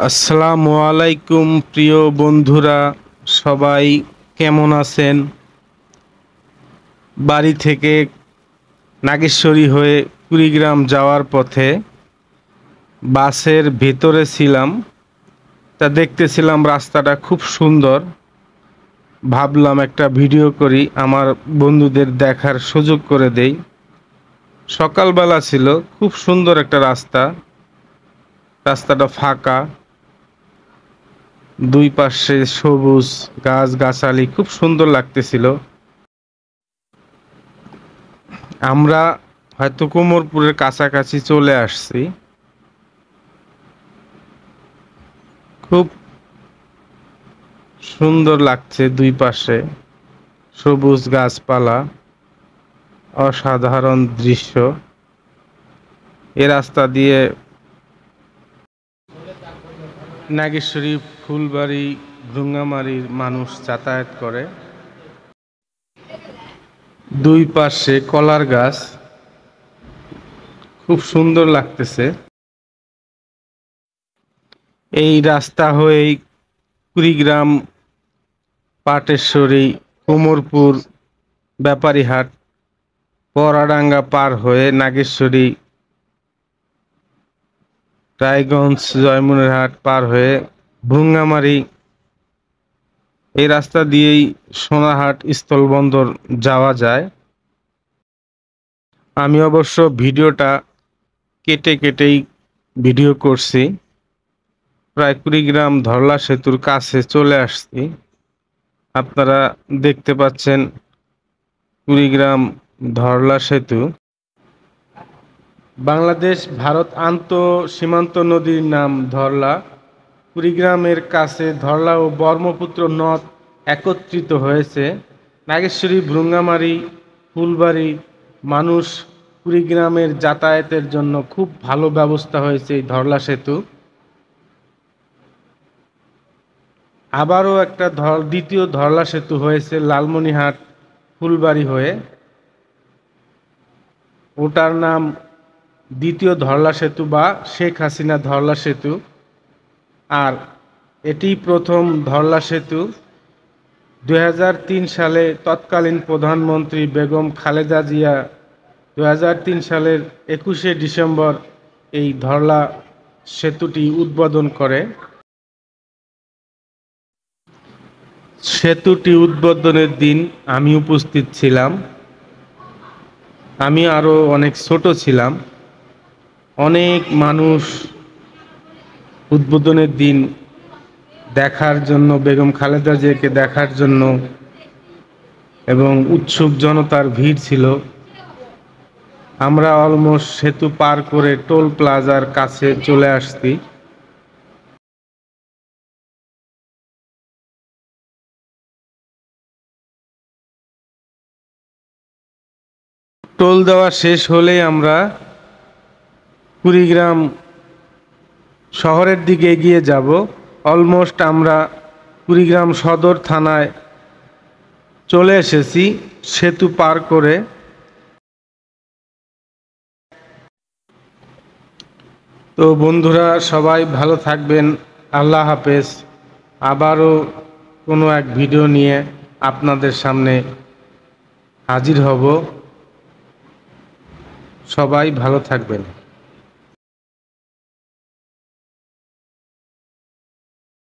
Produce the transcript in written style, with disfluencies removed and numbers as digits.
আসসালামু আলাইকুম প্রিয় বন্ধুরা, সবাই কেমন আছেন? বাড়ি থেকে নাগেশ্বরী হয়ে কুড়িগ্রাম যাওয়ার পথে বাসের ভেতরে ছিলাম। তা দেখতেছিলাম রাস্তাটা খুব সুন্দর। ভাবলাম একটা ভিডিও করি, আমার বন্ধুদের দেখার সুযোগ করে দেই। সকালবেলা ছিল, খুব সুন্দর একটা রাস্তাটা ফাঁকা, দুই পাশে সবুজ গাছগাছালি, খুব সুন্দর লাগতেছিল। আমরা হয়তো কোমরপুরের কাছাকাছি চলে আসছি। খুব সুন্দর লাগছে, দুই পাশে সবুজ গাছপালা, অসাধারণ দৃশ্য। এ রাস্তা দিয়ে নাগেশ্বরী, ফুলবাড়ি, ভ্রুঙ্গামারীর মানুষ যাতায়াত করে। দুই পাশে কলার গাছ, খুব সুন্দর লাগতেছে। এই রাস্তা হয়েই কুড়িগ্রাম, পাটেশ্বরী, কোমরপুর, ব্যাপারীহাট, পরাডাঙ্গা পার হয়ে নাগেশ্বরী, রায়গঞ্জ, জয়মুনেরহাট পার হয়ে ভ্রুঙ্গামারী, এই রাস্তা দিয়েই সোনারহাট স্থলবন্দর যাওয়া যায়। আমি অবশ্য ভিডিওটা কেটে কেটেই ভিডিও করছি। প্রায় কুড়িগ্রাম ধরলা সেতুর কাছে চলে আসছি। আপনারা দেখতে পাচ্ছেন কুড়িগ্রাম ধরলা সেতু। বাংলাদেশ ভারত সীমান্ত নদীর নাম ধরলা। কুড়িগ্রামের কাছে ধরলা ও ব্রহ্মপুত্র নদ একত্রিত হয়েছে। নাগেশ্বরী, ভ্রুঙ্গামারী, ফুলবাড়ি মানুষ কুড়িগ্রামের যাতায়াতের জন্য খুব ভালো ব্যবস্থা হয়েছে এই ধরলা সেতু। আবারও একটা দ্বিতীয় ধরলা সেতু হয়েছে লালমনিরহাট, ফুলবাড়ি হয়ে। ওটার নাম দ্বিতীয় ধরলা সেতু বা শেখ হাসিনা ধরলা সেতু। আর এটি প্রথম ধরলা সেতু। 2003 সালে তৎকালীন প্রধানমন্ত্রী বেগম খালেদা জিয়া 2003 সালের 21শে ডিসেম্বর এই ধরলা সেতুটি উদ্বোধন করে। সেতুটি উদ্বোধনের দিন আমি উপস্থিত ছিলাম। আমি আরও অনেক ছোট ছিলাম। অনেক মানুষ উদ্বোধনের দিন দেখার জন্য, বেগম খালেদা জিয়াকে দেখার জন্য, এবং উৎসুক জনতার ভিড় ছিল। আমরা অলমোস্ট সেতু পার করে টোল প্লাজার কাছে চলে আসছি। টোল দেওয়া শেষ হলেই আমরা কুড়িগ্রাম শহরের দিকে এগিয়ে যাব। অলমোস্ট আমরা কুড়িগ্রাম সদর থানায় চলে এসেছি সেতু পার করে। তো বন্ধুরা, সবাই ভালো থাকবেন। আল্লাহ হাফেজ। আবারও কোনো এক ভিডিও নিয়ে আপনাদের সামনে হাজির হব। সবাই ভালো থাকবেন।